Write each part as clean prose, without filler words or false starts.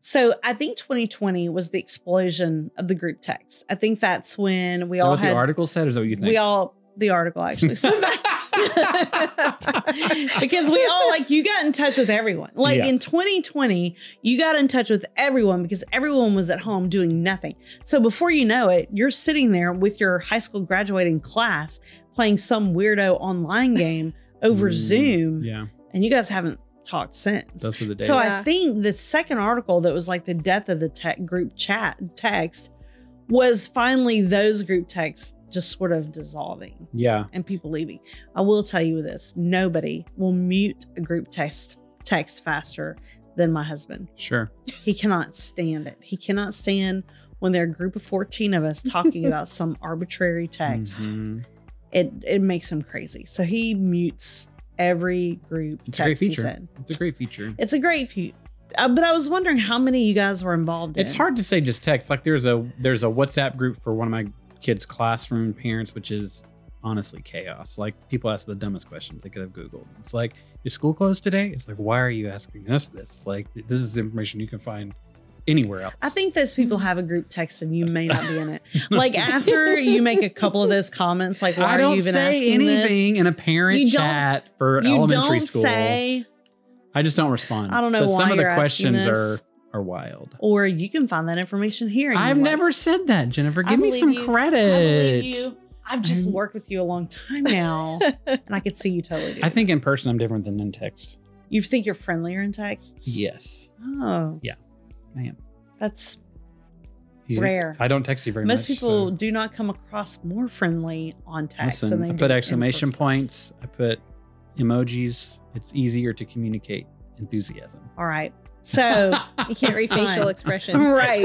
So I think 2020 was the explosion of the group text. I think that's when we Is that all what had. the article said, or is that what you think? The article actually said that. Because we all you got in touch with everyone. In 2020, you got in touch with everyone because everyone was at home doing nothing. So before you know it, you're sitting there with your high school graduating class playing some weirdo online game over Zoom. Yeah. And you guys haven't talked since. Those were the days. So I think the second article that was the death of the group chat text was finally those group texts just sort of dissolving. Yeah. And people leaving. I will tell you this. Nobody will mute a group text faster than my husband. Sure. He cannot stand it. He cannot stand when there are a group of 14 of us talking about some arbitrary text. Mm-hmm. It makes him crazy. So he mutes every group It's text a great he feature. said. It's a great feature. It's a great feature. But I was wondering how many you guys were involved in. It's hard to say just text. There's a WhatsApp group for one of my kids' classroom parents, which is honestly chaos. People ask the dumbest questions they could have Googled. It's is school closed today? It's why are you asking us this? This is information you can find anywhere else. I think those people have a group text and you may not be in it. After you make a couple of those comments, why I are don't you even say asking anything this? in a parent chat for elementary school. I just don't respond. I don't know why some of the you're questions asking this. are wild. Or you can find that information here. And I've never said that, Jennifer. Give me some credit. I believe you. I've just worked with you a long time now, and I could see you totally do I think in person I'm different than in text. You think you're friendlier in texts? Yes. Oh. Yeah, I am. That's rare. I don't text you very much. Most people do not come across more friendly on text than they do. I put exclamation points. I put emojis. It's easier to communicate enthusiasm. All right. So you can't read facial expressions. Right.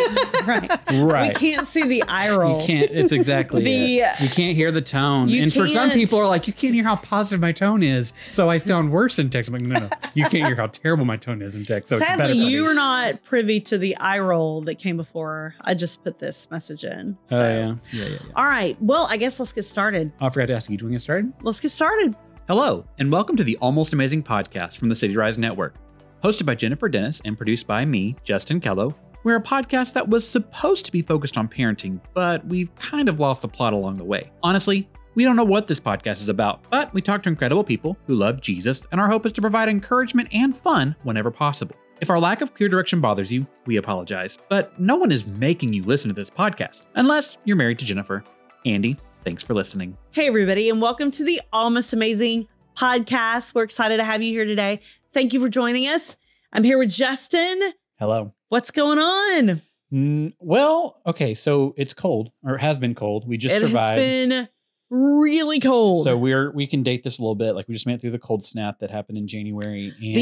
We can't see the eye roll. You can't. It's exactly it. You can't hear the tone. And for some people are you can't hear how positive my tone is, so I sound worse in text. I'm no. You can't hear how terrible my tone is in text. So sadly, it's better you were not privy to the eye roll that came before. I just put this message in. So. Yeah. All right. Well, I guess let's get started. I forgot to ask you. Do we get started? Let's get started. Hello, and welcome to the Almost Amazing podcast from the City Rise Network. Hosted by Jennifer Dennis and produced by me, Justin Kello, we're a podcast that was supposed to be focused on parenting, but we've kind of lost the plot along the way. Honestly, we don't know what this podcast is about, but we talk to incredible people who love Jesus, and our hope is to provide encouragement and fun whenever possible. If our lack of clear direction bothers you, we apologize, but no one is making you listen to this podcast, unless you're married to Jennifer. Andy, thanks for listening. Hey, everybody, and welcome to the Almost Amazing podcast. We're excited to have you here today. Thank you for joining us. I'm here with Justin. Hello. What's going on? Well, okay, so it's cold, or it has been cold. We just survived. It has been really cold. So we can date this a little bit. We just went through the cold snap that happened in January. And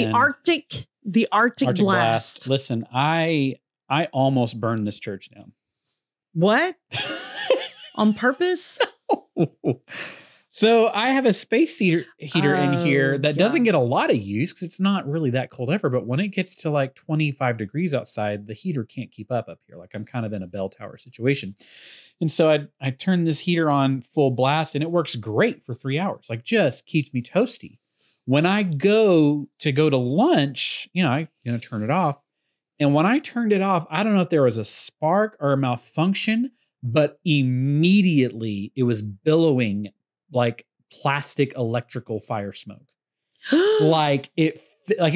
the Arctic blast. Listen, I almost burned this church down. What? On purpose? So I have a space heater in here that doesn't get a lot of use because it's not really that cold ever. But when it gets to 25 degrees outside, the heater can't keep up here. I'm kind of in a bell tower situation. And so I turn this heater on full blast and it works great for 3 hours. Just keeps me toasty. When I go to lunch, I'm going to turn it off. And when I turned it off, I don't know if there was a spark or a malfunction, but immediately it was billowing plastic electrical fire smoke. It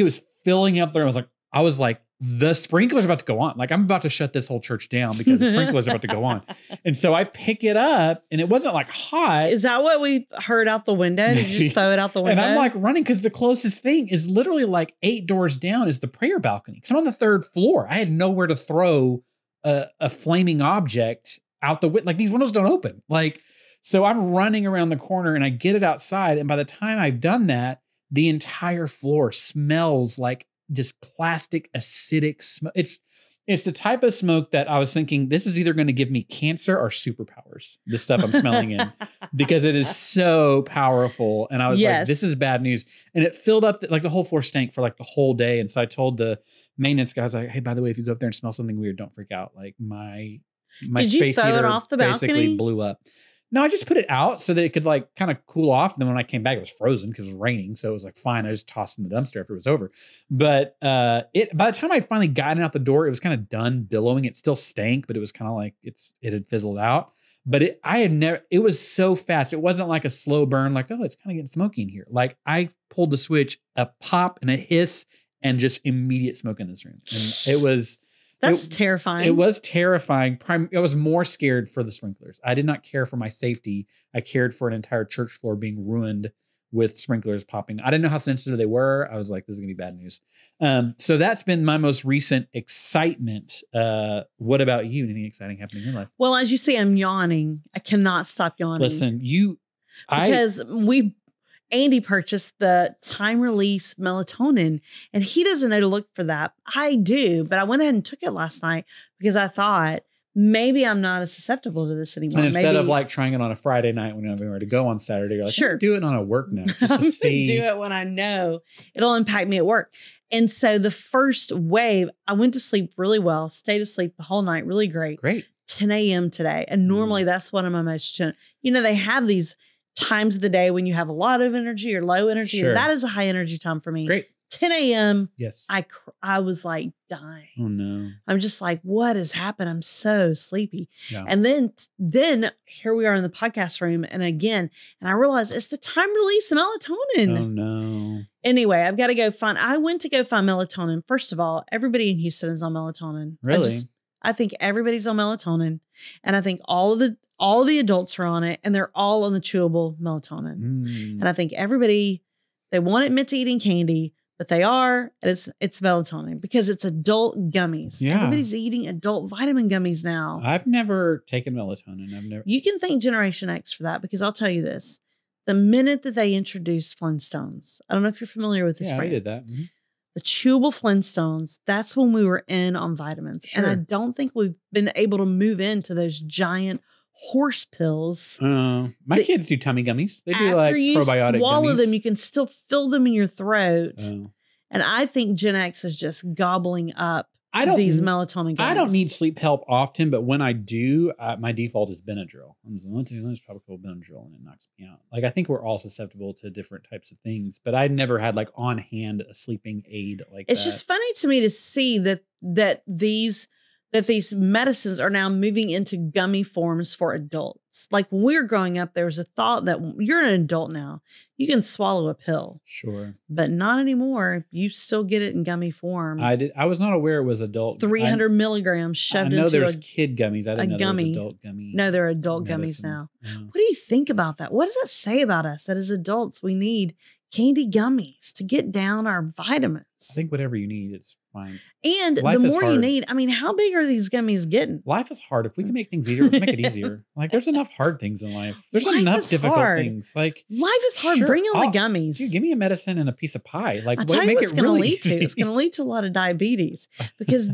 was filling up there. I was like, the sprinkler's about to go on. I'm about to shut this whole church down because the sprinkler's about to go on. And so I pick it up and it wasn't hot. Is that what we heard out the window? Did you just throw it out the window? And I'm running because the closest thing is literally 8 doors down is the prayer balcony. Because I'm on the 3rd floor. I had nowhere to throw a flaming object out the window. These windows don't open. So I'm running around the corner and I get it outside. And by the time I've done that, the entire floor smells like just plastic acidic smoke. It's the type of smoke that I was thinking, this is either going to give me cancer or superpowers, the stuff I'm smelling in, because it is so powerful. And I was like, this is bad news. And it filled up, the whole floor stank for the whole day. And so I told the maintenance guys, hey, by the way, if you go up there and smell something weird, don't freak out. My Did space you throw heater it off the balcony? basically blew up. No, I just put it out so that it could like kind of cool off. And then when I came back, it was frozen because it was raining. So it was like fine. I just tossed it in the dumpster after it was over. But by the time I finally got it out the door, it was kind of done billowing. It still stank, but it was kind of like it had fizzled out. But it was so fast. It wasn't like a slow burn, like, oh, it's kind of getting smoky in here. Like I pulled the switch, a pop and a hiss, and just immediate smoke in this room. And it was... That's terrifying. It was terrifying. I was more scared for the sprinklers. I did not care for my safety. I cared for an entire church floor being ruined with sprinklers popping. I didn't know how sensitive they were. I was like, this is going to be bad news. So that's been my most recent excitement. What about you? Anything exciting happening in your life? Well, as you say, I'm yawning. I cannot stop yawning. Listen, Andy purchased the time release melatonin and he doesn't know to look for that. I do, but I went ahead and took it last night because I thought maybe I'm not as susceptible to this anymore. And instead of like trying it on a Friday night when you have anywhere to go on Saturday, you're like, sure, do it on a work night. I'm going to do it when I know it'll impact me at work. And so the first wave, I went to sleep really well, stayed asleep the whole night, really great. Great. 10 a.m. today. And normally that's one of my most, they have these times of the day when you have a lot of energy or low energy. Sure. And that is a high energy time for me. Great. 10 a.m. Yes. I was like dying. Oh no. I'm just like, what has happened? I'm so sleepy. Yeah. And then here we are in the podcast room. And I realized it's the time release of melatonin. Oh no. Anyway, I went to go find melatonin. First of all, everybody in Houston is on melatonin. Really? I think everybody's on melatonin. And I think all the adults are on it, and they're all on the chewable melatonin. And I think they want to admit to eating candy, but they are, and it's melatonin because it's adult gummies. Yeah. Everybody's eating adult vitamin gummies now. I've never taken melatonin. You can thank Generation X for that because I'll tell you this. The minute that they introduced Flintstones, I don't know if you're familiar with this brand. I did that. Mm-hmm. The chewable Flintstones, that's when we were in on vitamins. Sure. And I don't think we've been able to move into those giant horse pills. My kids do tummy gummies. They do like probiotic gummies. After you swallow them, you can still feel them in your throat. And I think Gen X is just gobbling up these melatonin gummies. I don't need sleep help often, but when I do, my default is Benadryl. I'm just like, let's probably call Benadryl and it knocks me out. Like I think we're all susceptible to different types of things, but I never had like on hand a sleeping aid like it's just funny to me to see that these medicines are now moving into gummy forms for adults. Like when we were growing up, there was a thought that you're an adult now. You can swallow a pill. Sure. But not anymore. You still get it in gummy form. I was not aware it was adult. 300 milligrams shoved into I know there's kid gummies. I didn't know there was adult gummy. No, they're adult medicine. Gummies now. Yeah. What do you think about that? What does that say about us that as adults we need candy gummies to get down our vitamins? I think whatever you need is fine. And life the more you need, I mean, how big are these gummies getting? Life is hard. If we can make things easier, let's make it easier. Like there's enough hard things in life. There's enough difficult things. Like life is hard. Sure, bring on the gummies. Dude, give me a medicine and a piece of pie. Like I'll tell you what it's going to lead to. It's going to lead to a lot of diabetes because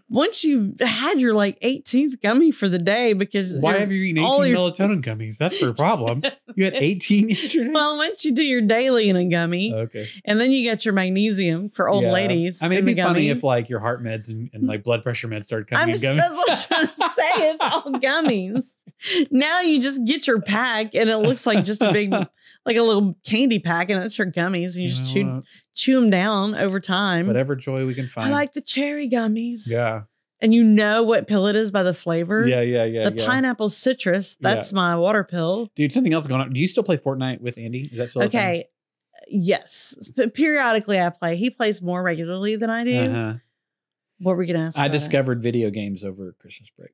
once you've had your like 18th gummy for the day, because why have you eaten 18 melatonin gummies? That's your problem. You had 18 yesterday? Well, once you do your daily in a gummy, okay, and then you get your magnesium for old ladies. I mean, it'd be funny if like your heart meds and like blood pressure meds started coming in gummies. That's what I'm trying to say. It's all gummies. Now you just get your pack and it looks like just a big, like a little candy pack, and it's your gummies, and you just chew them down over time. Whatever joy we can find. I like the cherry gummies. Yeah. And you know what pill it is by the flavor. Yeah. The pineapple citrus. That's my water pill. Dude, something else going on. Do you still play Fortnite with Andy? Is that still okay? Yes. But periodically I play. He plays more regularly than I do. What were we going to ask? I discovered video games over Christmas break.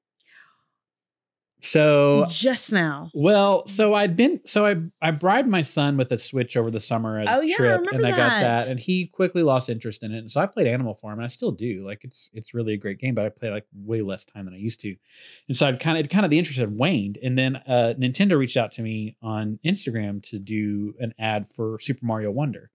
So just now. Well, I bribed my son with a Switch over the summer at a trip, and I got that, and he quickly lost interest in it. And so I played Animal Farm, and I still do. Like it's really a great game, but I play like way less time than I used to. And so the interest had waned. And then Nintendo reached out to me on Instagram to do an ad for Super Mario Wonder.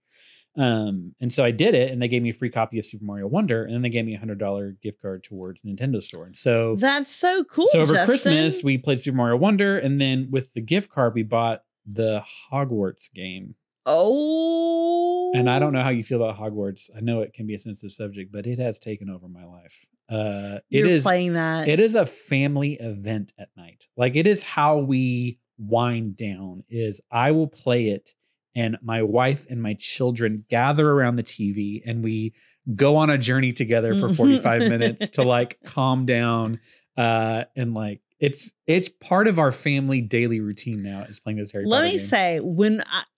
And so I did it, and they gave me a free copy of Super Mario Wonder, and then they gave me $100 gift card towards Nintendo Store. And so that's so cool. So over Christmas, we played Super Mario Wonder, and then with the gift card, we bought the Hogwarts game. Oh. And I don't know how you feel about Hogwarts. I know it can be a sensitive subject, but it has taken over my life. You're playing that. It is a family event at night. Like, it is how we wind down. Is I will play it, and my wife and my children gather around the TV, and we go on a journey together for 45 minutes to like calm down. And like it's part of our family daily routine now, is playing this Harry Potter Let me game. say,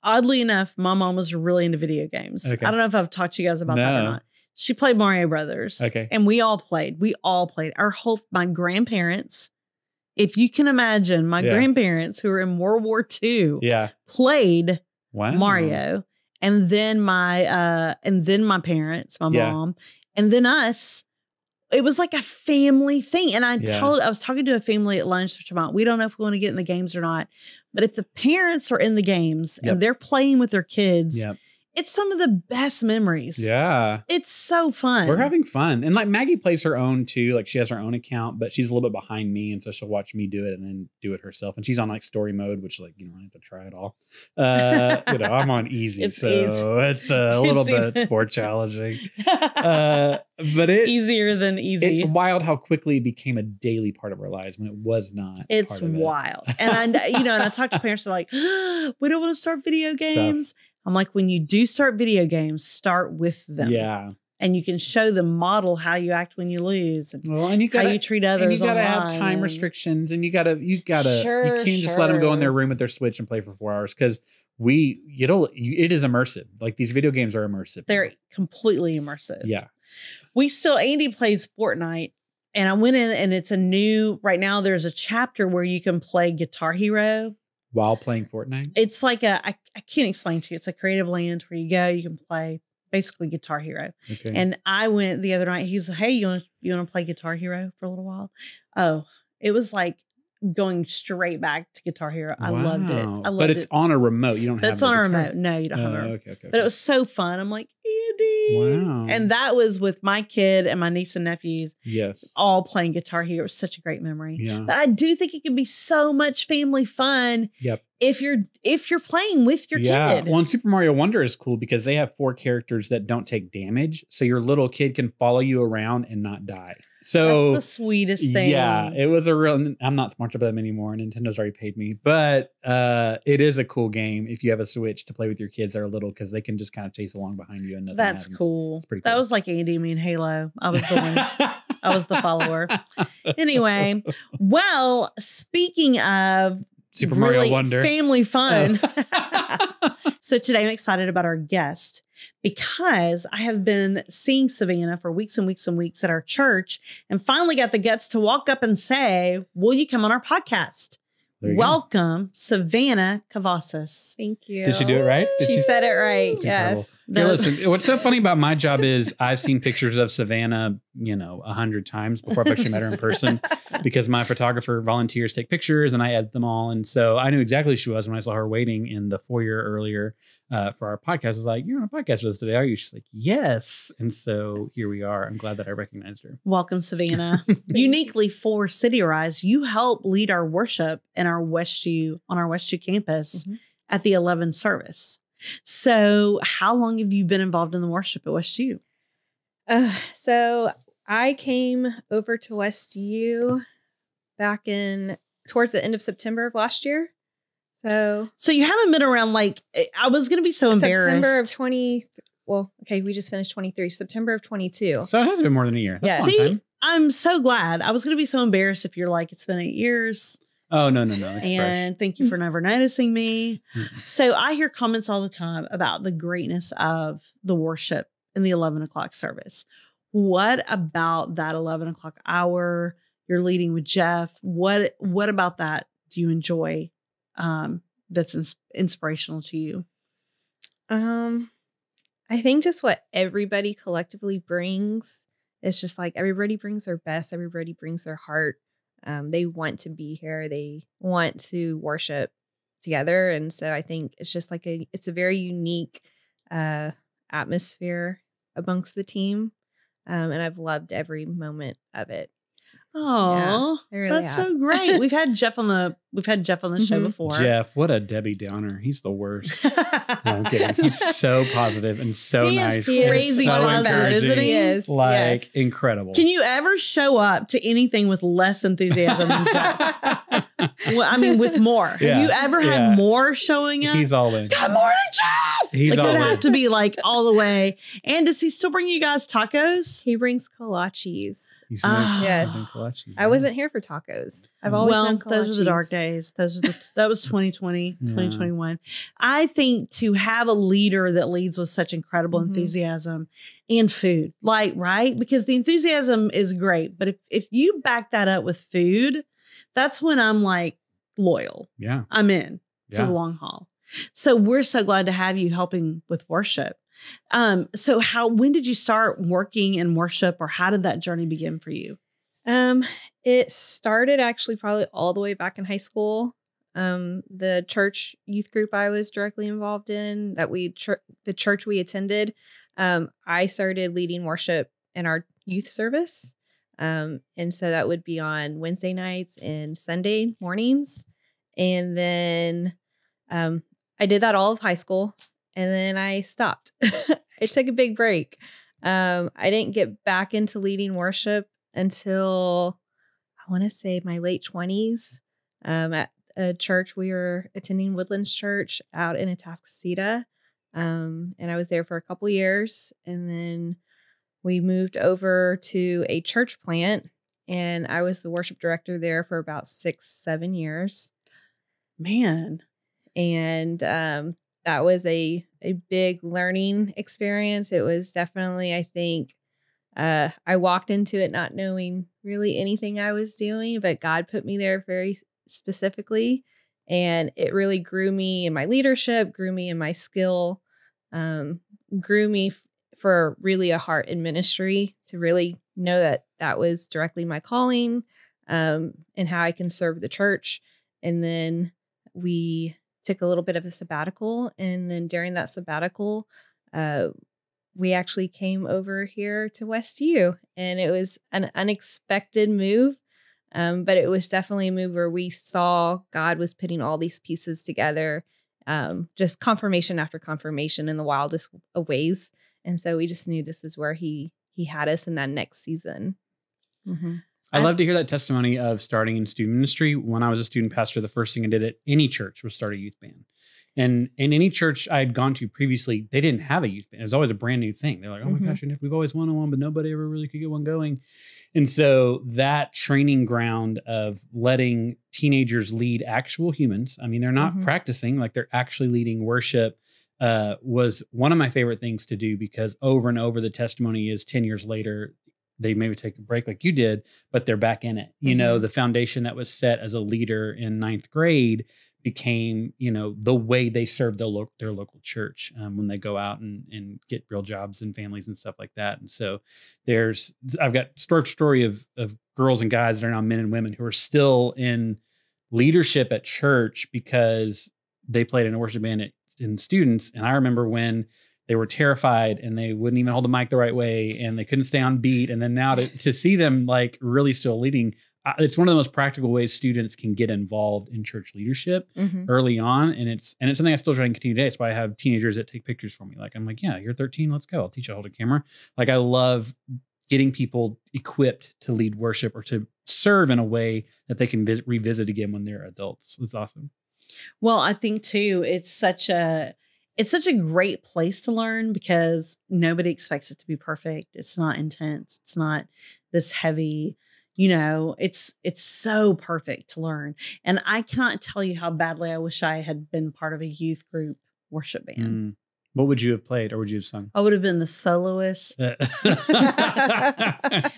oddly enough, my mom was really into video games. Okay. I don't know if I've talked to you guys about that or not. She played Mario Brothers. Okay. And we all played. My grandparents, if you can imagine, my grandparents who were in World War II played Mario. And then my parents, my mom, and then us. It was like a family thing. And I was talking to a family at lunch, which about, we don't know if we want to get in the games or not. But if the parents are in the games and they're playing with their kids, it's some of the best memories. Yeah. It's so fun. We're having fun. And like Maggie plays her own too. Like she has her own account, but she's a little bit behind me. And so she'll watch me do it and then do it herself. And she's on like story mode, which like, I have to try it all. I'm on easy. It's a little bit more challenging. But it's easier than easy. It's wild how quickly it became a daily part of our lives when it was not. It's wild. And I talk to parents, they're like, we don't want to start video games. I'm like, when you do start video games, start with them. Yeah. And you can show them, model how you act when you lose, and how you treat others. And you gotta have time restrictions, and you gotta you can't just let them go in their room with their Switch and play for 4 hours, because it is immersive. Like, these video games are immersive. They're completely immersive. Yeah. Andy plays Fortnite, and I went in, and it's right now there's a chapter where you can play Guitar Hero. While playing Fortnite? It's like I can't explain to you. It's a creative land where you go, you can play basically Guitar Hero. Okay. And I went the other night, he's like, hey, you want to play Guitar Hero for a little while? Oh, it was like going straight back to Guitar Hero. I loved it. But it's on a remote. You don't have It's on a remote. No, you don't have a remote. Okay. But it was so fun. I'm like, Andy. Wow. And that was with my kid and my niece and nephews. Yes. All playing Guitar Hero. It was such a great memory. Yeah. But I do think it can be so much family fun. Yep. If you're playing with your kid. Well, and Super Mario Wonder is cool because they have 4 characters that don't take damage. So your little kid can follow you around and not die. So that's the sweetest thing. Yeah, it was I'm not sponsored by them anymore. Nintendo's already paid me, but it is a cool game if you have a Switch to play with your kids that are little, because they can just kind of chase along behind you and nothing That's happens. cool. It's pretty cool. That was like Andy, me and Halo. I was the one. I was the follower. Anyway, well, speaking of Super Mario Wonder, family fun. So today I'm excited about our guest, because I have been seeing Savannah for weeks and weeks and weeks at our church, and finally got the guts to walk up and say, will you come on our podcast? Welcome, Savannah Cavazos. Thank you. Did she do it right? She said it right. Yes. Okay, listen, what's so funny about my job is I've seen pictures of Savannah, 100 times before I've actually met her in person, because my photographer volunteers take pictures and I edit them all. And so I knew exactly who she was when I saw her waiting in the foyer earlier for our podcast. I was like, you're on a podcast with us today, are you? She's like, yes. And so here we are. I'm glad that I recognized her. Welcome, Savannah. Uniquely for City Rise, you help lead our worship in our Westview campus at the 11 service. So how long have you been involved in the worship at Westview? So I came over to Westview back towards the end of September of last year. So you haven't been around, like, I was going to be so embarrassed. September of 20. Well, okay, we just finished 23. September of 22. So it has been more than a year. That's a long time. I'm so glad. I was going to be so embarrassed if you're like, it's been 8 years. Oh, no. It's and thank you for never noticing me. So I hear comments all the time about the greatness of the worship in the 11 o'clock service. What about that 11 o'clock hour? You're leading with Jeff. What about that do you enjoy that's inspirational to you? I think just what everybody collectively brings. It's just like everybody brings their best. Everybody brings their heart. They want to be here. They want to worship together. And so I think it's just like it's a very unique atmosphere amongst the team. And I've loved every moment of it. Oh, really that's have. so great. We've had Jeff on the show Mhm. before. Jeff, what a Debbie Downer. He's the worst. No, I'm kidding. He's so positive and so He is nice. crazy and so positive, isn't encouraging. he? Yes. Like yes. incredible. Can you ever show up to anything with less enthusiasm than Jeff? Well, I mean, with more. Yeah. Have you ever had more showing up? He's all in. Good morning, Jeff. He's Like, all it would in. have to be like all the way. And does he still bring you guys tacos? He brings kolaches. He's Ah. Yes. I wasn't here for tacos. I've always Well, done those are the dark kolaches. days. That was 2020, Yeah. 2021. I think to have a leader that leads with such incredible Mhm. enthusiasm and food, like, right? Because the enthusiasm is great, but if you back that up with food, that's when I'm like loyal. Yeah. I'm in for Yeah. the long haul. So we're so glad to have you helping with worship. So when did you start working in worship, or how did that journey begin for you? It started actually probably all the way back in high school. The church youth group I was directly involved in, the church we attended, I started leading worship in our youth service. And so that would be on Wednesday nights and Sunday mornings. And then I did that all of high school, and then I stopped. I took a big break. I didn't get back into leading worship until I want to say my late 20s at a church we were attending, Woodlands Church out in Atascocita. And I was there for a couple years, and then we moved over to a church plant, and I was the worship director there for about 6-7 years. Man. And that was a big learning experience. It was definitely, I think, I walked into it not knowing really anything I was doing, but God put me there very specifically, and it really grew me in my leadership, grew me in my skill, grew me for really a heart in ministry, to really know that that was directly my calling, and how I can serve the church. And then we took a little bit of a sabbatical, and then during that sabbatical, we actually came over here to West U, and it was an unexpected move. But it was definitely a move where we saw God was putting all these pieces together, just confirmation after confirmation in the wildest of ways. And so we just knew this is where he had us in that next season. Mm-hmm. I love to hear that testimony of starting in student ministry. When I was a student pastor, the first thing I did at any church was start a youth band. And in any church I had gone to previously, they didn't have a youth band. It was always a brand new thing. They're like, oh my gosh, we've always wanted one, but nobody ever really could get one going. And so that training ground of letting teenagers lead actual humans, I mean, they're not practicing, like they're actually leading worship, was one of my favorite things to do, because over and over the testimony is 10 years later, they maybe take a break like you did, but they're back in it. You know, the foundation that was set as a leader in 9th grade became, you know, the way they serve their local church when they go out and get real jobs and families and stuff like that. And so I've got story of girls and guys that are now men and women who are still in leadership at church because they played in a worship band in students. And I remember when they were terrified and they wouldn't even hold the mic the right way and they couldn't stay on beat. And then now to see them like really still leading, it's one of the most practical ways students can get involved in church leadership early on. And it's something I still try and continue today. That's why I have teenagers that take pictures for me. Like, I'm like, yeah, you're 13. Let's go. I'll teach you how to hold a camera. Like, I love getting people equipped to lead worship or to serve in a way that they can revisit again when they're adults. It's awesome. Well, I think too, it's such a great place to learn because nobody expects it to be perfect. It's not intense. It's not this heavy, you know, it's so perfect to learn. And I cannot tell you how badly I wish I had been part of a youth group worship band. What would you have played or would you have sung? I would have been the soloist. I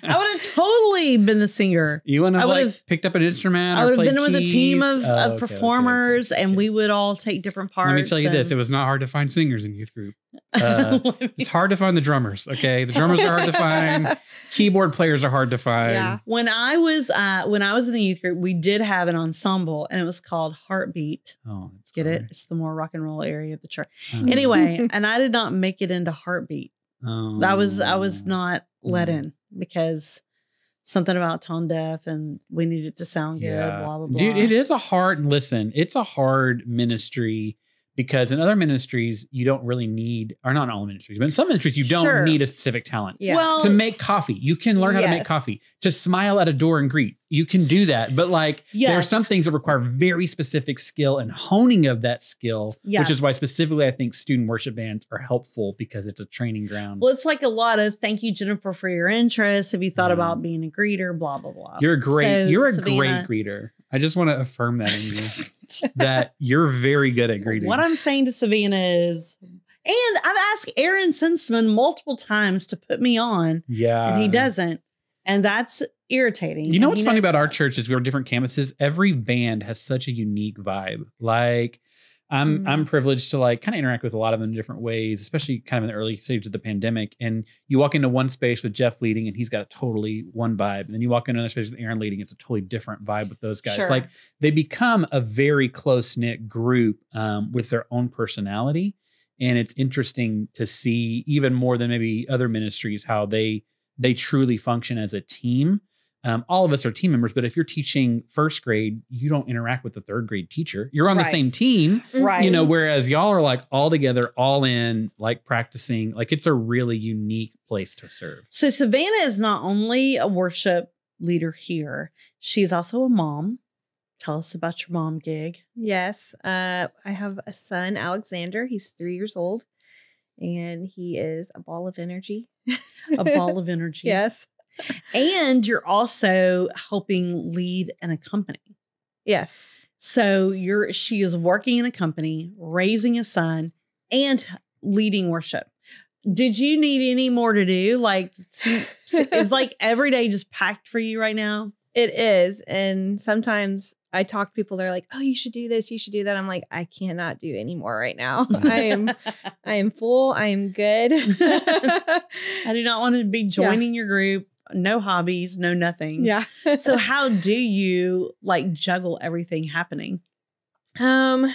would have totally been the singer. You wouldn't have picked up an instrument? I would have been with a keys? team of Okay, performers, and we would all take different parts. Let me tell you this. It was not hard to find singers in youth group. It's hard to find the drummers. Okay. The drummers are hard to find. Keyboard players are hard to find. Yeah. When I was in the youth group, we did have an ensemble and it was called Heartbeat. Oh, that's Get great. it? It's the more rock and roll area of the church. Oh. Anyway, and I did not make it into Heartbeat. Oh. I was not let in because something about tone deaf and we need it to sound good, blah, blah, blah. Dude, it is it's a hard ministry because in other ministries, you don't really need, or not all ministries, but in some ministries, you don't need a specific talent. Yeah. Well, to make coffee, you can learn how to make coffee. To smile at a door and greet, you can do that. But like, there are some things that require very specific skill and honing of that skill, which is why specifically I think student worship bands are helpful because it's a training ground. Well, it's like a lot of thank you, Jennifer, for your interest. Have you thought about being a greeter? Blah, blah, blah. You're great. You're a Savannah, great greeter. I just want to affirm that in you, that you're very good at greeting. What I'm saying to Savannah is, and I've asked Aaron Sinsman multiple times to put me on. Yeah. And he doesn't. And that's irritating. You know what's funny about our church is we have different campuses. Every band has such a unique vibe. Like I'm privileged to like kind of interact with a lot of them in different ways, especially kind of in the early stages of the pandemic. And you walk into one space with Jeff leading and he's got a totally one vibe. And then you walk into another space with Aaron leading. It's a totally different vibe with those guys. Like they become a very close knit group with their own personality. And it's interesting to see even more than maybe other ministries, how they truly function as a team. All of us are team members, but if you're teaching first grade, you don't interact with the third grade teacher. You're on the same team, you know, whereas y'all are like all together, all in, like practicing. Like it's a really unique place to serve. So Savannah is not only a worship leader here, she's also a mom. Tell us about your mom gig. Yes. I have a son, Alexander. He's 3 years old and he is a ball of energy. A ball of energy. Yes. And you're also helping lead in a company. Yes. So she is working in a company, raising a son, and leading worship. Did you need any more to do? Like, is like every day just packed for you right now? It is. And sometimes I talk to people, they're like, oh, you should do this, you should do that. I'm like, I cannot do any more right now. I am full. I am good. I do not want to be joining your group. No hobbies, no nothing. Yeah. So how do you like juggle everything happening? Well,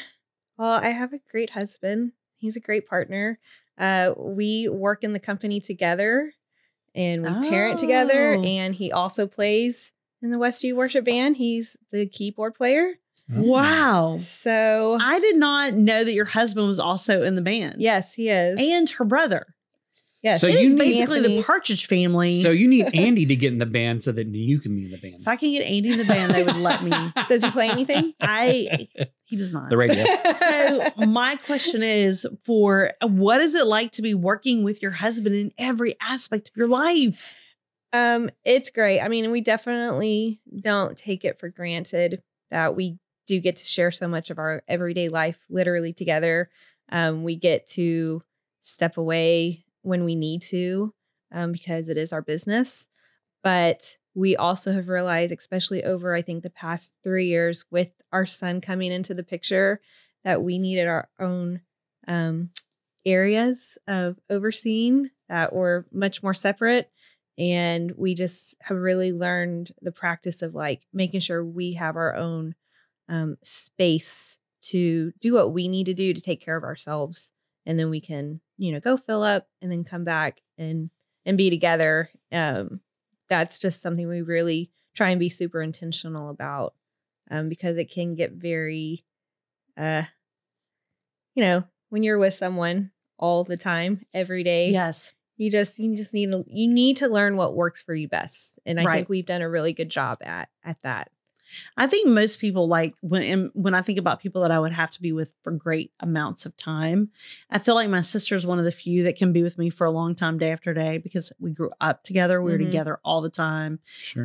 I have a great husband. He's a great partner. We work in the company together and we parent together. And he also plays in the Westview Worship Band. He's the keyboard player. Wow. So I did not know that your husband was also in the band. Yes, he is. And her brother. Yes. So you basically the Partridge Family. So you need Andy to get in the band so that you can be in the band. If I can get Andy in the band, they would let me. Does he play anything? He does not. The radio. So my question is what is it like to be working with your husband in every aspect of your life? It's great. I mean, we definitely don't take it for granted that we do get to share so much of our everyday life literally together. We get to step away when we need to, because it is our business. But we also have realized, especially over, I think, the past 3 years with our son coming into the picture, that we needed our own areas of overseeing that were much more separate. And we just have really learned the practice of like making sure we have our own space to do what we need to do to take care of ourselves. And then we can, go fill up and then come back and be together. That's just something we really try and be super intentional about, because it can get very, when you're with someone all the time, every day. Yes. You just need to learn what works for you best. And I think we've done a really good job at that. I think most people, like when I think about people that I would have to be with for great amounts of time, I feel like my sister is one of the few that can be with me for a long time, day after day, because we grew up together. We were together all the time,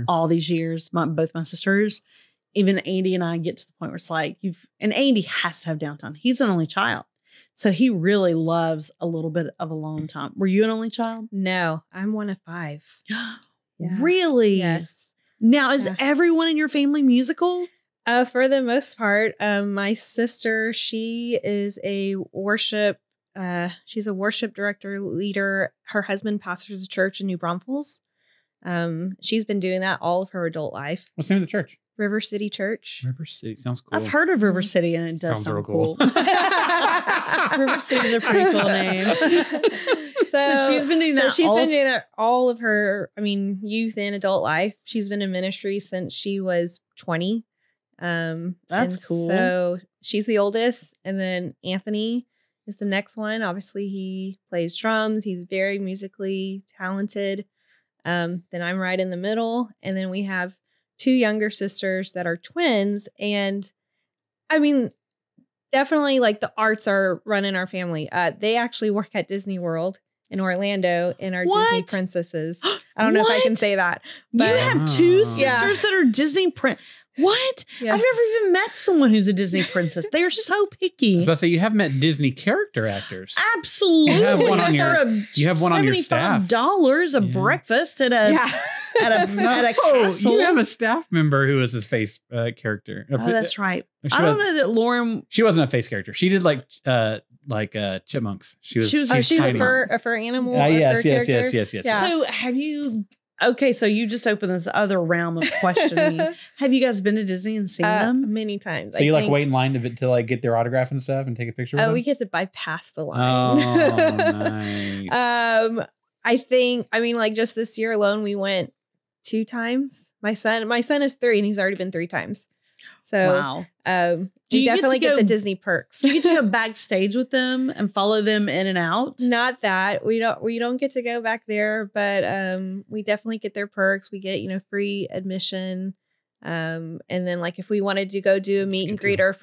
all these years, both my sisters. Even Andy and I get to the point where it's like, and Andy has to have downtime. He's an only child. So he really loves a little bit of alone time. Were you an only child? No, I'm one of 5. Yeah. Really? Yes. Now, is everyone in your family musical? For the most part. My sister, she is a worship. She's a worship director, leader. Her husband pastors a church in New Braunfels. She's been doing that all of her adult life. What's the name of the church? River City Church. River City sounds cool. I've heard of River City and it does sound real cool. River City is a pretty cool name. So she's been doing that. She's been doing that all of her, youth and adult life. She's been in ministry since she was 20. That's cool. So she's the oldest, and then Anthony is the next one. Obviously, he plays drums. He's very musically talented. Then I'm right in the middle, and then we have 2 younger sisters that are twins, and definitely like the arts are running our family. They actually work at Disney World in Orlando and are Disney princesses. I don't know if I can say that. But you have 2 sisters that are Disney What? Yeah. I've never even met someone who's a Disney princess. They are so picky. I was about to say, you have met Disney character actors. Absolutely. You have one on your staff. $75 a breakfast at a castle. You have a staff member who is his face character. Oh, that's right. I don't know that Lauren. She wasn't a face character. She did like chipmunks. She was a fur animal. Yes. Yeah. So have you? Okay, so you just opened this other realm of questioning. Have you guys been to Disney and seen them? Many times. So you wait in line to like get their autograph and stuff and take a picture with them? We get to bypass the line. Oh, nice. I think, just this year alone, we went 2 times. My son is 3 and he's already been 3 times. So, wow. Do you definitely get the Disney perks? Do you get to go backstage with them and follow them in and out? Not that we don't get to go back there, but we definitely get their perks. We get free admission, and then like if we wanted to go do a meet and greet or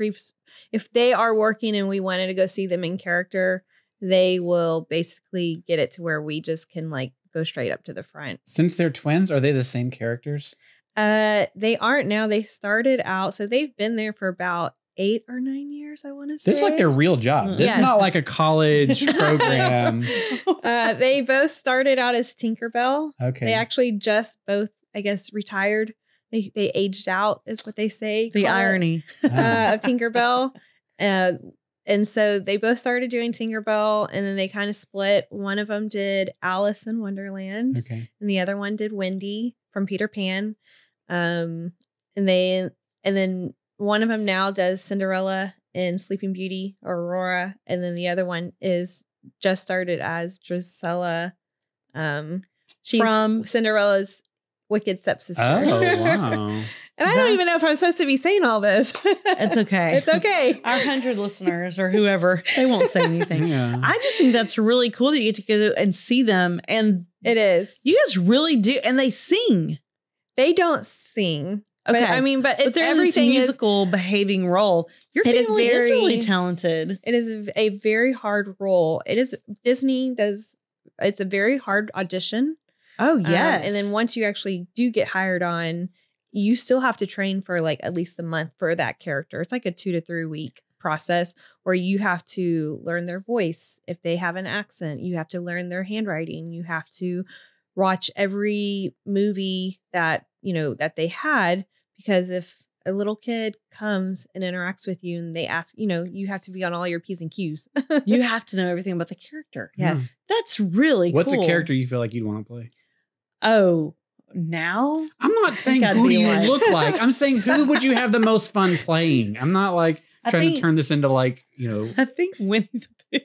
if they are working and we wanted to go see them in character, they will basically get it to where we just can like go straight up to the front. Since they're twins, are they the same characters? They aren't now. They started out, so they've been there for about 8 or 9 years, I want to say. This is like their real job. This is not like a college program. They both started out as Tinkerbell. Okay. They actually just both, I guess, retired. They aged out, is what they say. The irony of Tinkerbell. And so they both started doing Tinkerbell, and then they kind of split. One of them did Alice in Wonderland, okay, and the other one did Wendy from Peter Pan. And then one of them now does Cinderella in Sleeping Beauty, or Aurora, and then the other one is just started as Drusilla. She's from Cinderella's wicked stepsister. Oh, wow. And I don't even know if I'm supposed to be saying all this. It's okay. It's okay. Our 100 listeners or whoever, they won't say anything. Yeah. I just think that's really cool that you get to go and see them. And it is. You guys really do. And they sing. They don't sing. Okay. But it's they're everything in this musical behaving role. Your family is really talented. It is a very hard role. It is Disney does. It's a very hard audition. Oh, yes. And then once you actually do get hired on, you still have to train for like at least a month for that character. It's like a 2 to 3 week process where you have to learn their voice. If they have an accent, you have to learn their handwriting. You have to watch every movie that, that they had, because if a little kid comes and interacts with you and they ask, you have to be on all your P's and Q's. You have to know everything about the character. Yes. That's really What's cool. a character you feel like you'd want to play? Oh, now? I'm not saying who do you look like. I'm saying who would you have the most fun playing? I'm not like trying to turn this into like, I think Winnie the Pooh.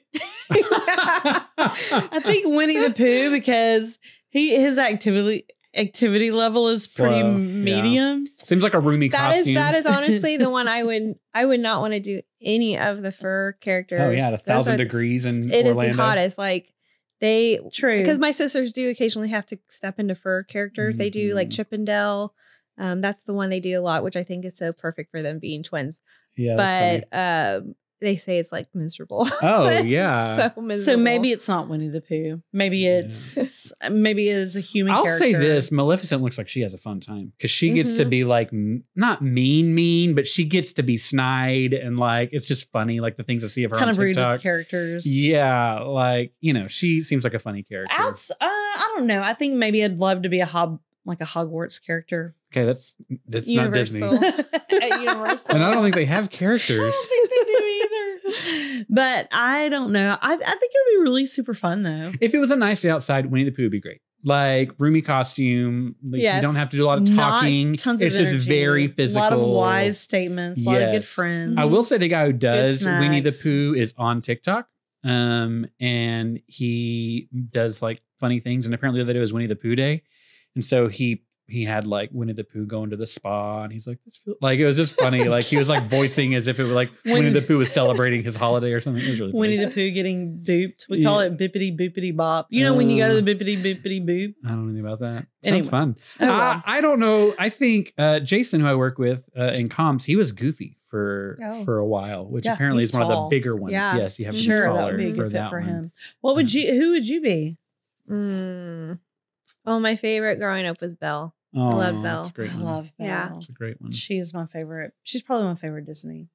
I think Winnie the Pooh, because his activity level is pretty medium. Yeah. Seems like a roomy costume. That is honestly the one I would not want to do any of the fur characters. Oh yeah, 1,000 degrees in Orlando. It is the hottest. Like true, because my sisters do occasionally have to step into fur characters. Mm-hmm. They do like Chip and Dale. That's the one they do a lot, which I think is so perfect for them being twins. Yeah, but they say it's like miserable. Oh yeah, so miserable. So maybe it's not Winnie the Pooh. Maybe it is a human. I'll character. say this: Maleficent looks like she has a fun time because she gets to be like not mean, but she gets to be snide and like it's just funny, like the things I see of her kind on of rude TikTok. with characters. Yeah, like she seems like a funny character. I don't know. I think maybe I'd love to be a Hogwarts character. Okay, that's Universal. not Disney. At Universal. And I don't think they have characters. I don't think they do either. But I don't know. I think it would be really super fun though. If it was a nice day outside, Winnie the Pooh would be great. Like roomy costume. Like, you don't have to do a lot of talking. Not tons of it's energy. just very physical. A lot of wise statements. A lot of good friends. I will say the guy who does Good Winnie the snacks. Pooh is on TikTok. and he does like funny things. And apparently the other day was Winnie the Pooh Day. And so he had like Winnie the Pooh going to the spa, and he's like, this feels like, it was just funny. Like he was like voicing as if it were like Winnie the Pooh was celebrating his holiday or something. It was really funny. Winnie the Pooh getting booped. We call it bippity boopity bop. You know, when you go to the bippity boopity boop. I don't know anything about that. Anyway. Sounds fun. Oh, well. I don't know. I think Jason, who I work with in comms, he was Goofy for a while, which apparently is one of the bigger ones. Yeah. Yes, you have to be Sure, taller that would be a good fit for one. him. Who would you be? Oh, my favorite growing up was Belle. I love Belle. That's a great I one. love Belle. Yeah. That's a great one. She's my favorite. She's probably my favorite Disney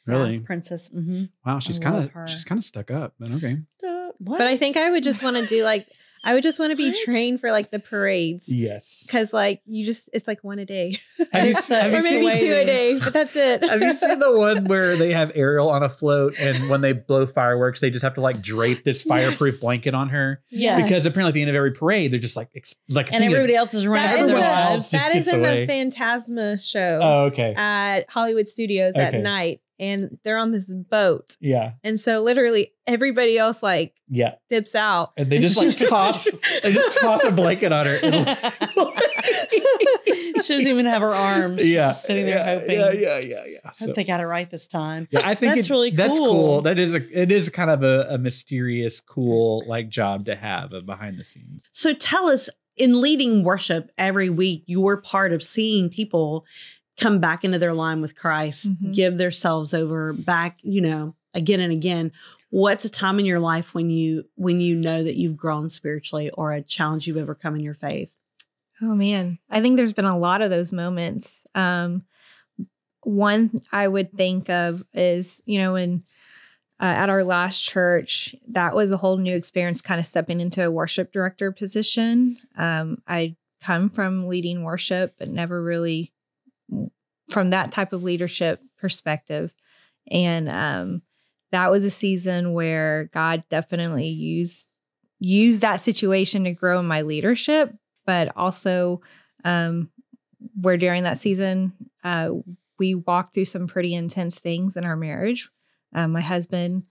Really? princess. Mm-hmm. Wow, she's love kind her. of stuck up, but okay. What? But I think I would just want to do like, I would just want to be What? trained for like the parades. Yes. Cause like it's like one a day. Have you Or maybe seen, two a day, but that's it. have you seen the one where they have Ariel on a float, and when they blow fireworks, they just have to like drape this fireproof blanket on her? Yes. Because apparently at the end of every parade, they're just like and everybody else is running That for is their a- lives. just That is gets in away. the Phantasma show Oh, okay. at Hollywood Studios at Okay. night. And they're on this boat. Yeah. And so literally everybody else like Yeah. dips out. And they just like toss a blanket on her. She doesn't even have her arms. She's Yeah. just sitting there hoping. Yeah. I hope they got it right this time. Yeah, I think That's really That's cool. cool. That is it is kind of a mysterious, cool like job to have behind the scenes. So tell us, in leading worship every week, you're part of seeing people come back into their line with Christ, Mhm. give themselves over back, again and again. What's a time in your life when you know that you've grown spiritually, or a challenge you've overcome in your faith? Oh man, I think there's been a lot of those moments. One I would think of is, when at our last church, that was a whole new experience, kind of stepping into a worship director position. I come from leading worship, but never really from that type of leadership perspective. And that was a season where God definitely used that situation to grow in my leadership, but also where during that season, we walked through some pretty intense things in our marriage. My husband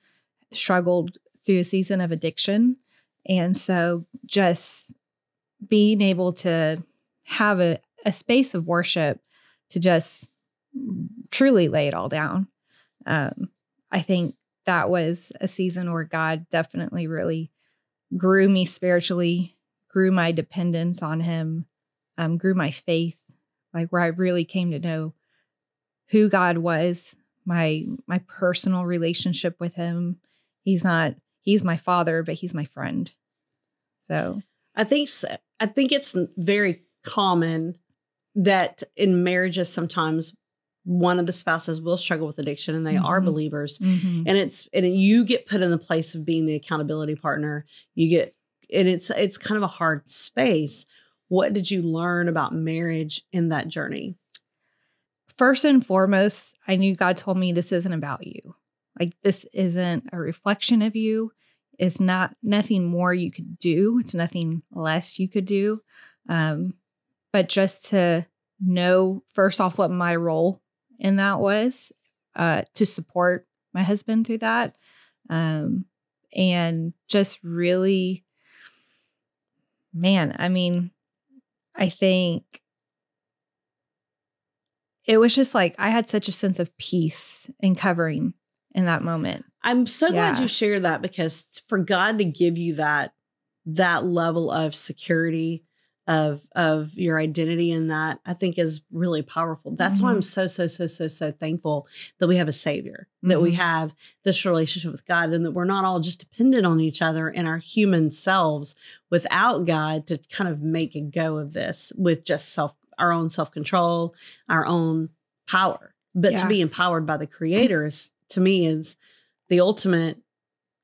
struggled through a season of addiction. And so just being able to have a space of worship to just truly lay it all down. I think that was a season where God definitely really grew me spiritually, grew my dependence on him, grew my faith, like where I really came to know who God was, my personal relationship with him. He's my father, but he's my friend. So I think it's very common that in marriages sometimes one of the spouses will struggle with addiction, and they are believers. mhm. And you get put in the place of being the accountability partner. It's kind of a hard space. What did you learn about marriage in that journey? First and foremost, I knew God told me this isn't about you. Like, this isn't a reflection of you. It's nothing more you could do. It's nothing less you could do. But just to know, first off, what my role in that was, to support my husband through that. And just really, man, I mean, I think it was just like I had such a sense of peace and covering in that moment. I'm so glad Yeah. you shared that, because for God to give you that level of security of your identity in that, I think is really powerful. That's why I'm so thankful that we have a Savior, that we have this relationship with God, and that we're not all just dependent on each other in our human selves without God to kind of make a go of this with just our own self-control, our own power. But to be empowered by the Creator is, to me, is the ultimate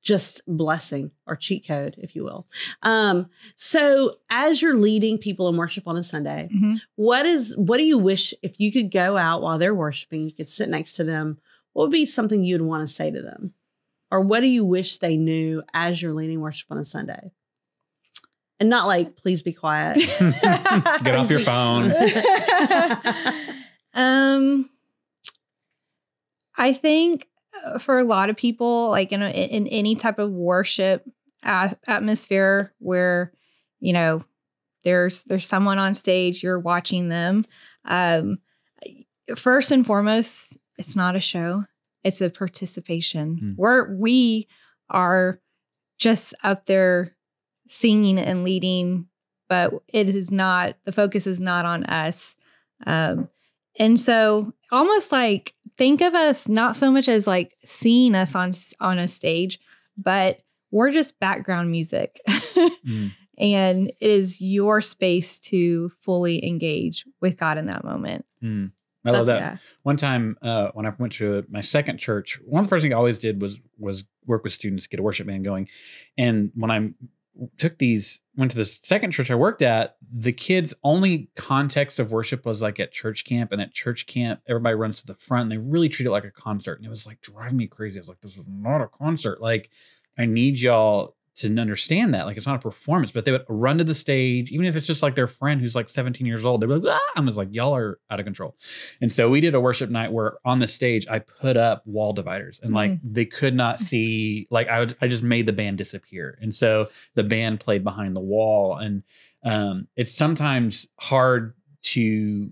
just blessing, or cheat code, if you will. So as you're leading people in worship on a Sunday, what do you wish, if you could go out while they're worshiping, you could sit next to them, what would be something you'd want to say to them? Or what do you wish they knew as you're leading worship on a Sunday? And not like, please be quiet. Get off your phone. I think for a lot of people, like in any type of worship atmosphere where, you know, there's someone on stage, you're watching them. First and foremost, it's not a show. It's a participation. We are just up there singing and leading, but it is not, the focus is not on us. And so almost like think of us not so much as like seeing us on a stage, but we're just background music. And it is your space to fully engage with God in that moment. I love that. Yeah. One time when I went to my second church, one of the first things I always did was work with students, get a worship band going. And when I went to the second church I worked at, the kids' only context of worship was like at church camp. And at church camp, everybody runs to the front and they really treat it like a concert. And it was like driving me crazy. I was like, this is not a concert. Like, I need y'all to understand that. Like, it's not a performance, but they would run to the stage, even if it's just like their friend who's like 17 years old. They'd be like, I was like, y'all are out of control. And so we did a worship night where on the stage, I put up wall dividers and like they could not see, like I just made the band disappear. And so the band played behind the wall. And it's sometimes hard to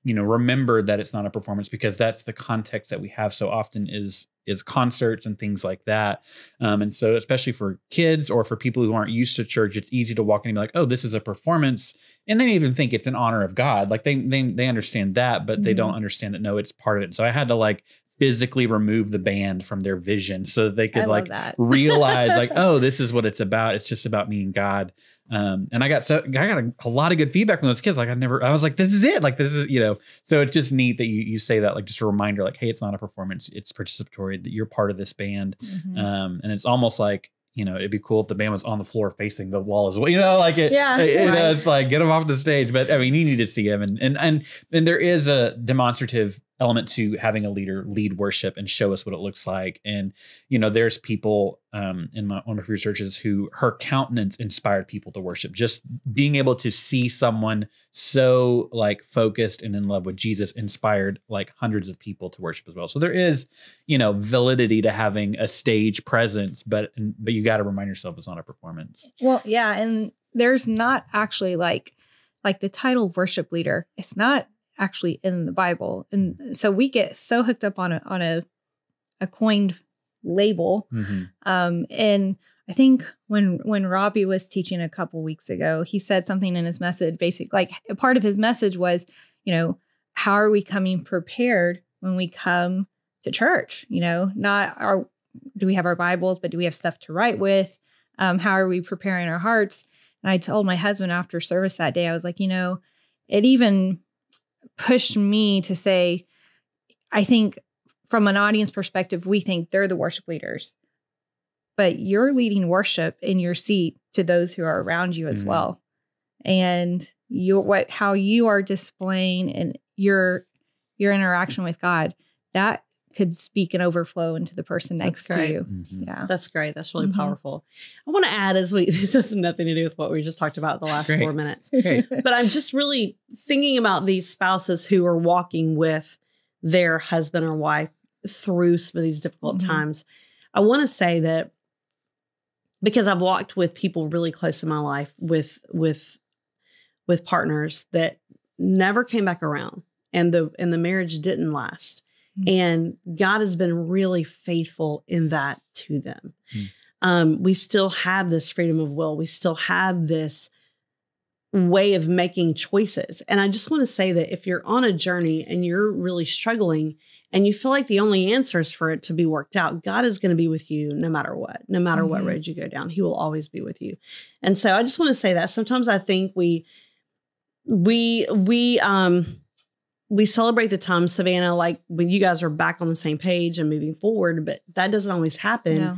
remember that it's not a performance, because that's the context that we have so often is concerts and things like that. And so especially for kids or for people who aren't used to church, it's easy to walk in and be like, oh, this is a performance. And they even think it's in honor of God. Like they understand that, but they don't understand that, no, it's part of it. So I had to like physically remove the band from their vision so that they could like realize like, oh, this is what it's about. It's just about me and God. And I got a lot of good feedback from those kids. Like I was like, this is it. Like, this is, so it's just neat that you say that, like, just a reminder, like, hey, it's not a performance. It's participatory, that you're part of this band. And it's almost like, it'd be cool if the band was on the floor facing the wall as well, like it's like, get them off the stage. But I mean, you need to see them. And there is a demonstrative element to having a leader lead worship and show us what it looks like. And, there's people in one of my churches who her countenance inspired people to worship. Just being able to see someone so like focused and in love with Jesus inspired like hundreds of people to worship as well. So there is, validity to having a stage presence, but you got to remind yourself it's not a performance. Well, yeah. And there's not actually like the title worship leader. It's not actually in the Bible. And so we get so hooked up on a coined label. And I think when Robbie was teaching a couple weeks ago, he said something in his message, basically like a part of his message was, how are we coming prepared when we come to church? Not do we have our Bibles, but do we have stuff to write with? How are we preparing our hearts? And I told my husband after service that day, I was like, it even pushed me to say, I think from an audience perspective, we think they're the worship leaders, but you're leading worship in your seat to those who are around you as well. And how you are displaying and your interaction with God, that could speak and overflow into the person next to you. Yeah. That's great. That's really powerful. I want to add this has nothing to do with what we just talked about the last 4 minutes, but I'm just really thinking about these spouses who are walking with their husband or wife through some of these difficult times. I want to say that because I've walked with people really close in my life with partners that never came back around and the marriage didn't last. And God has been really faithful in that to them. We still have this freedom of will. We still have this way of making choices. And I just want to say that if you're on a journey and you're really struggling and you feel like the only answer is for it to be worked out, God is going to be with you no matter what road you go down. He will always be with you. And so I just want to say that sometimes I think we celebrate the time, Savannah, like when you guys are back on the same page and moving forward, but that doesn't always happen. No.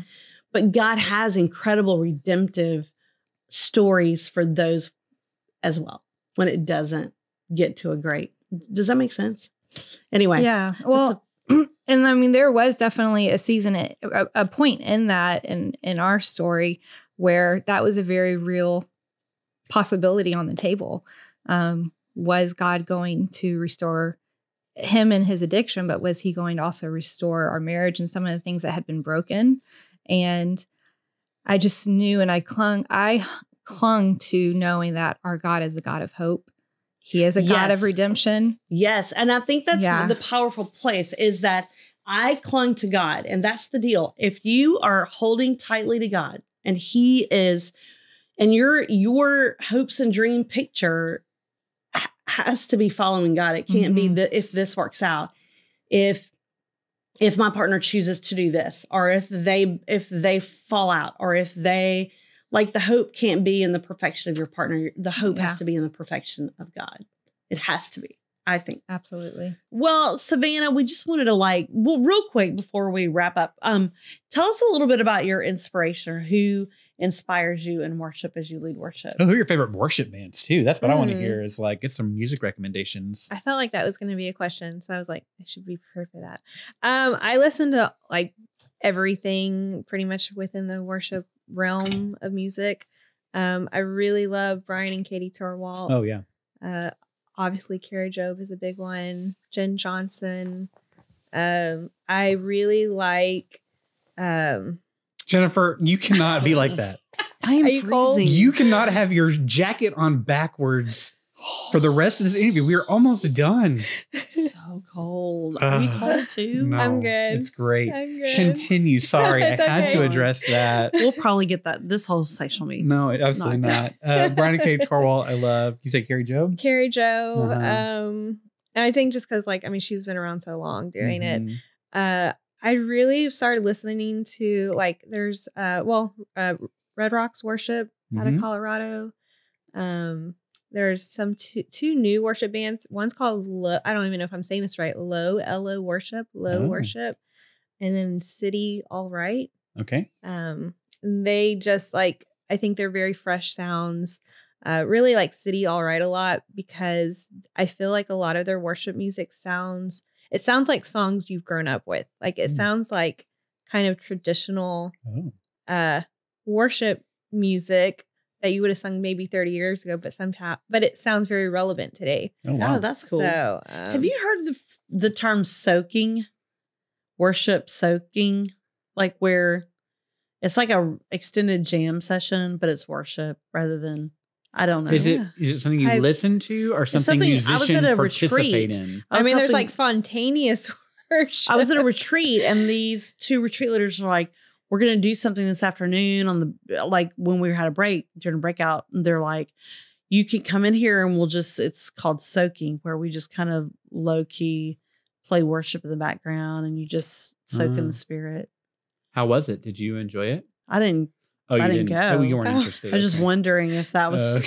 But God has incredible redemptive stories for those as well when it doesn't get to a great. Does that make sense? Anyway. Yeah. Well, and I mean, there was definitely a season, a point in that, in our story where that was a very real possibility on the table. Was God going to restore him and his addiction, but was he going to also restore our marriage and some of the things that had been broken? And I just knew, and I clung to knowing that our God is a God of hope. He is a God of redemption. Yes. And I think that's the powerful place is that I clung to God. And that's the deal. If you are holding tightly to God and he is, and your hopes and dream picture has to be following God. It can't be that if this works out, if my partner chooses to do this, or if they fall out, or if they, like, the hope can't be in the perfection of your partner. The hope has to be in the perfection of God. It has to be, I think. Absolutely. Well, Savannah, we just wanted to real quick before we wrap up, tell us a little bit about your inspiration, or who inspires you in worship as you lead worship. Oh, who are your favorite worship bands too? That's what I want to hear, is like, get some music recommendations. I felt like that was going to be a question. So I was like, I should be prepared for that. I listen to like everything pretty much within the worship realm of music. I really love Brian and Katie Torwalt. Oh yeah. Obviously Carrie Job is a big one. Jen Johnson. I really like, Jennifer, you cannot be like that. I am freezing. You cannot have your jacket on backwards for the rest of this interview. We are almost done. So cold. Are you cold too? No, I'm good. It's great. I'm good. Continue. Sorry, I It's had okay. to address that. We'll probably get that. This whole section will be. No, absolutely not. Brian and Katie Torwalt, I love. You say Carrie Job? Carrie Joe. Uh-huh. And I think just because, like, I mean, she's been around so long doing it. I really started listening to, like, there's Red Rocks Worship out of Colorado. There's some two new worship bands. One's called I don't even know if I'm saying this right. L-O Worship, Worship, and then City All Right. Okay. They just, like, I think they're very fresh sounds. Really like City All Right a lot, because I feel like a lot of their worship music sounds like songs you've grown up with. Like, it sounds like kind of traditional worship music that you would have sung maybe 30 years ago, but it sounds very relevant today. Oh, wow. Oh, that's cool. So, have you heard the term soaking? Worship soaking? Like, where it's like a extended jam session, but it's worship rather than, I don't know. Is it something you listen to, or something musicians participate in? I mean, there's like spontaneous worship. I was at a retreat, and these two retreat leaders were like, we're going to do something this afternoon when we had a break during a breakout. And they're like, you can come in here and it's called soaking, where we just kind of low key play worship in the background and you just soak in the spirit. How was it? Did you enjoy it? I didn't go. Oh, you weren't interested. I was just wondering if that was,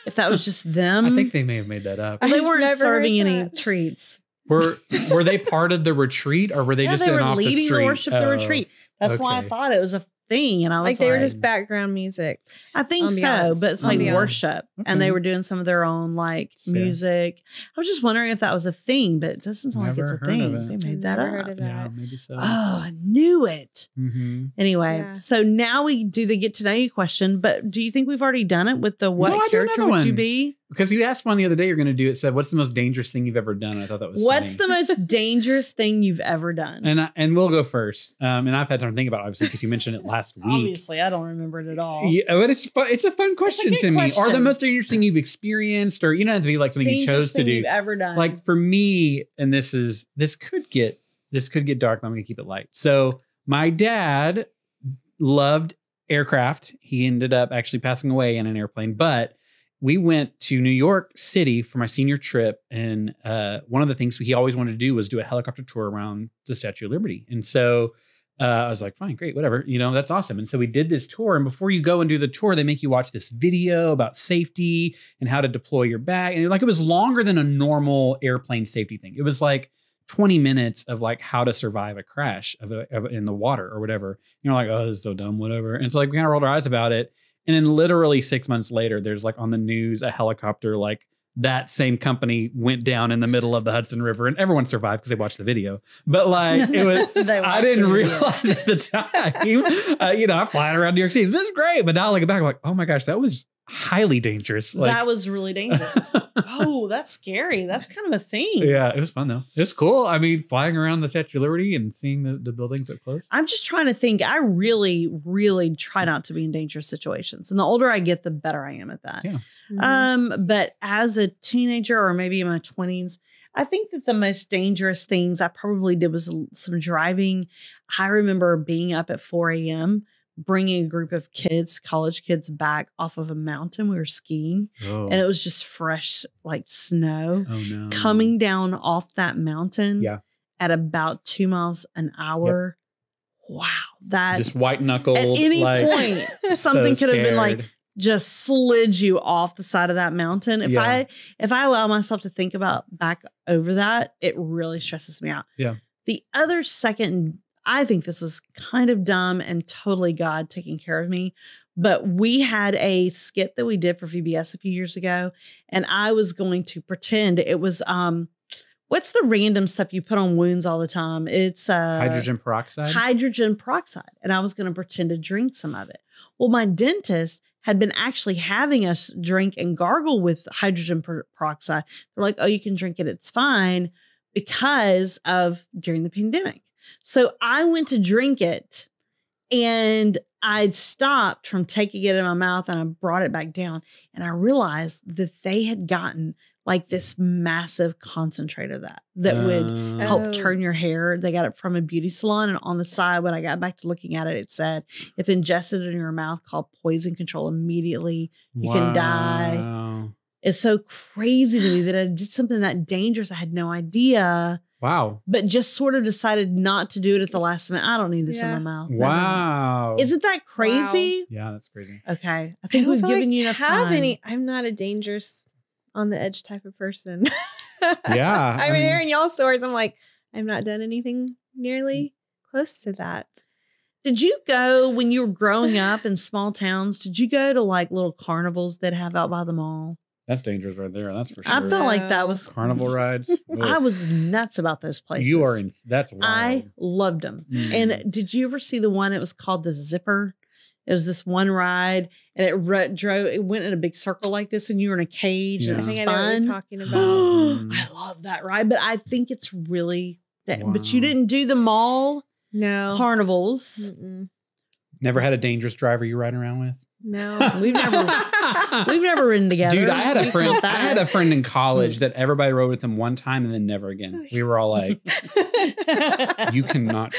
if that was just them. I think they may have made that up. They weren't serving any treats. Were they part of the retreat, or were they just they were off the leading street? the worship the retreat? That's why I thought it was a thing, and I was like, they were just background music. I think so, but it's like worship, and they were doing some of their own music. I was just wondering if that was a thing, but it doesn't sound like it's a thing. They made that up. Heard of that. Yeah, maybe so. Oh, I knew it. Mm-hmm. Anyway, so now we do the get to know you question, but do you think we've already done it with the what character would you be? Because you asked one the other day, you're going to do it. Said, "What's the most dangerous thing you've ever done?" And I thought that was what's funny. the most dangerous thing you've ever done? And we'll go first. And I've had time to think about it, obviously, because you mentioned it last week. Obviously, I don't remember it at all. Yeah, but it's fun. It's a fun question to me. question. Or the most dangerous thing you've experienced, or you don't have to be like something you chose to do. You've ever done? Like for me, and this could get dark, but I'm going to keep it light. So my dad loved aircraft. He ended up actually passing away in an airplane, but we went to New York City for my senior trip. And one of the things he always wanted to do was do a helicopter tour around the Statue of Liberty. And so I was like, fine, great, whatever. That's awesome. And so we did this tour. And before you go and do the tour, they make you watch this video about safety and how to deploy your bag. And it was longer than a normal airplane safety thing. It was like 20 minutes of like how to survive a crash in the water or whatever. You're like, oh, this is so dumb, whatever. And so like we kind of rolled our eyes about it. And then literally 6 months later, there's like on the news, a helicopter, like that same company went down in the middle of the Hudson River, and everyone survived because they watched the video. But like it was, I didn't realize at the time, I'm flying around New York City. This is great. But now looking back, I'm like, oh my gosh, highly dangerous. Like, that was really dangerous. Oh, that's scary. That's kind of a thing. yeah, it was fun though. It was cool. I mean, flying around the Statue of Liberty and seeing the buildings up close. I'm just trying to think. I really, really try not to be in dangerous situations. And the older I get, the better I am at that. Yeah. But as a teenager or maybe in my 20s, I think that the most dangerous things I probably did was some driving. I remember being up at 4 a.m., bringing a group of kids, college kids, back off of a mountain. We were skiing and it was just fresh, like snow coming down off that mountain at about 2 miles an hour. Yep. Wow. That just white knuckled. At any point, something could have been like, just slid you off the side of that mountain. If I allow myself to think about back over that, it really stresses me out. Yeah. The other second, I think this was kind of dumb and totally God taking care of me, but we had a skit that we did for VBS a few years ago, and I was going to pretend it was what's the random stuff you put on wounds all the time? It's hydrogen peroxide. Hydrogen peroxide, and I was going to pretend to drink some of it. Well, my dentist had been actually having us drink and gargle with hydrogen peroxide. They're like, oh, you can drink it. It's fine because of during the pandemic. So I went to drink it and I'd stopped from taking it in my mouth and I brought it back down. And I realized that they had gotten like this massive concentrate of that would help turn your hair. They got it from a beauty salon. And on the side, when I got back to looking at it, it said, if ingested in your mouth, call poison control immediately. You can die. It's so crazy to me that I did something that dangerous. I had no idea. Wow. But just sort of decided not to do it at the last minute. I don't need this in my mouth. Wow. Isn't that crazy? Wow. Yeah, that's crazy. Okay. I think we've given you enough time. I'm not a dangerous on the edge type of person. Yeah. I've been hearing y'all stories. I'm like, I've not done anything nearly close to that. Did you go when you were growing up in small towns? Did you go to like little carnivals that have out by the mall? That's dangerous right there. That's for sure. I felt like that was carnival rides. I was nuts about those places. You are in. That's wild. I loved them. And did you ever see the one? It was called the Zipper. It was this one ride, and it went in a big circle like this, and you were in a cage and it spun. I know what you're talking about. I love that ride, but I think it's really that. Wow. But you didn't do the mall carnivals. Never had a dangerous driver you riding around with? No, we've never ridden together. Dude, I had a friend. I had a friend in college that everybody rode with him one time and then never again. We were all like, "You cannot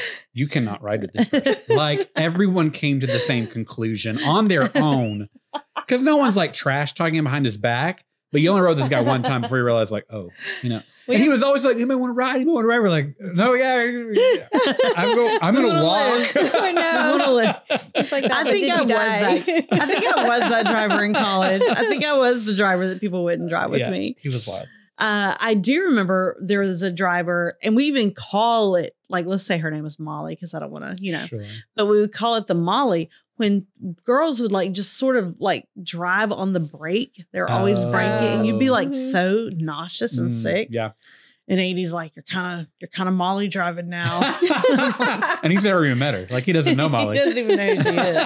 ride with this person." Like everyone came to the same conclusion on their own, because no one's like trash talking him behind his back. But you only rode this guy one time before you realized, like, oh, you know. And he was always like, "You might want to ride. You might want to ride." We're like, "No, yeah, I'm gonna walk." It's like that. I think I was that driver in college. I think I was the driver that people wouldn't drive with me. He was wild. I do remember there was a driver, and we even call it, like, let's say her name was Molly, because I don't want to, but we would call it the Molly. When girls would like just sort of like drive on the brake, they're always braking, and you'd be like so nauseous and sick. Yeah. And 80's like, you're kind of Molly driving now. And he's never even met her. Like he doesn't know Molly. He doesn't even know who she is.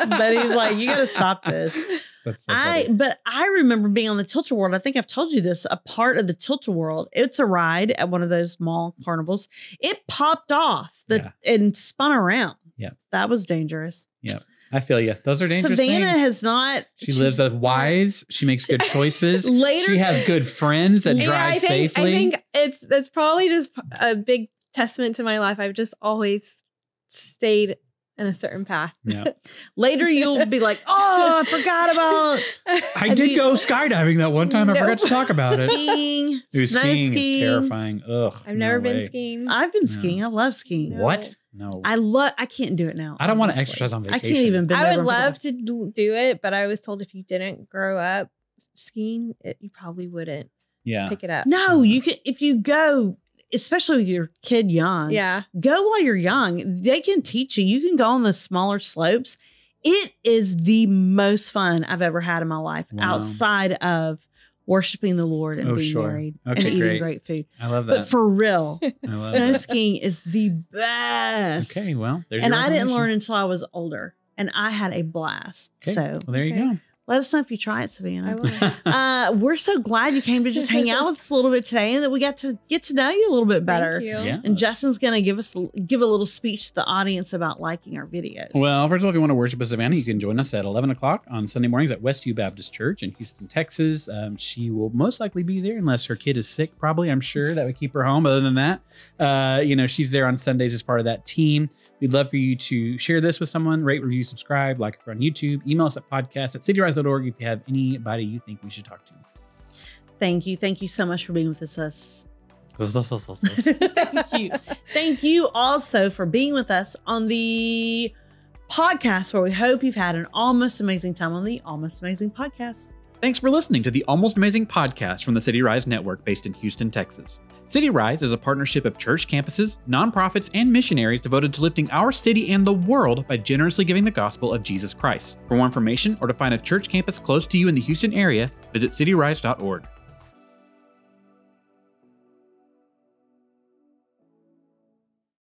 But he's like, you got to stop this. But I remember being on the Tilt-A-Whirl. I think I've told you this, a part of the Tilt-A-Whirl. It's a ride at one of those mall carnivals. It popped off and spun around. Yeah. That was dangerous. Yeah. I feel you. Those are dangerous Savannah things. has not. She lives as wise. She makes good choices. She has good friends that drive safely. I think it's probably just a big testament to my life. I've just always stayed in a certain path. Yeah. Later, you'll be like, "Oh, I forgot about." I did go skydiving that one time. I forgot to talk about skiing, it. Skiing is terrifying. Ugh. I've never been skiing. I've been skiing. I love skiing. What? No. I can't do it now. I don't want to exercise on vacation. I can't even. I would love to do it, but I was told if you didn't grow up skiing, you probably wouldn't pick it up. No, you can if you go, especially with your kid young. Yeah. Go while you're young. They can teach you. You can go on the smaller slopes. It is the most fun I've ever had in my life outside of worshiping the Lord and being married and eating great food. I love that. But for real, snow skiing is the best. Okay, well, and I didn't learn until I was older, and I had a blast. Okay. So well, there you go. Let us know if you try it, Savannah. I will. We're so glad you came to just hang out with us a little bit today, and that we got to get to know you a little bit better. Thank you. Yeah. And Justin's going to give a little speech to the audience about liking our videos. Well, first of all, if you want to worship with Savannah, you can join us at 11 o'clock on Sunday mornings at Westview Baptist Church in Houston, Texas. She will most likely be there unless her kid is sick, probably. I'm sure that would keep her home. Other than that, she's there on Sundays as part of that team. We'd love for you to share this with someone, rate, review, subscribe, like her on YouTube, email us at podcast@cityrise.org if you have anybody you think we should talk to. Thank you. Thank you so much for being with us. Thank you. Thank you also for being with us on the podcast, where we hope you've had an almost amazing time on the Almost Amazing Podcast. Thanks for listening to the Almost Amazing Podcast from the City Rise Network based in Houston, Texas. City Rise is a partnership of church campuses, nonprofits, and missionaries devoted to lifting our city and the world by generously giving the gospel of Jesus Christ. For more information or to find a church campus close to you in the Houston area, visit cityrise.org.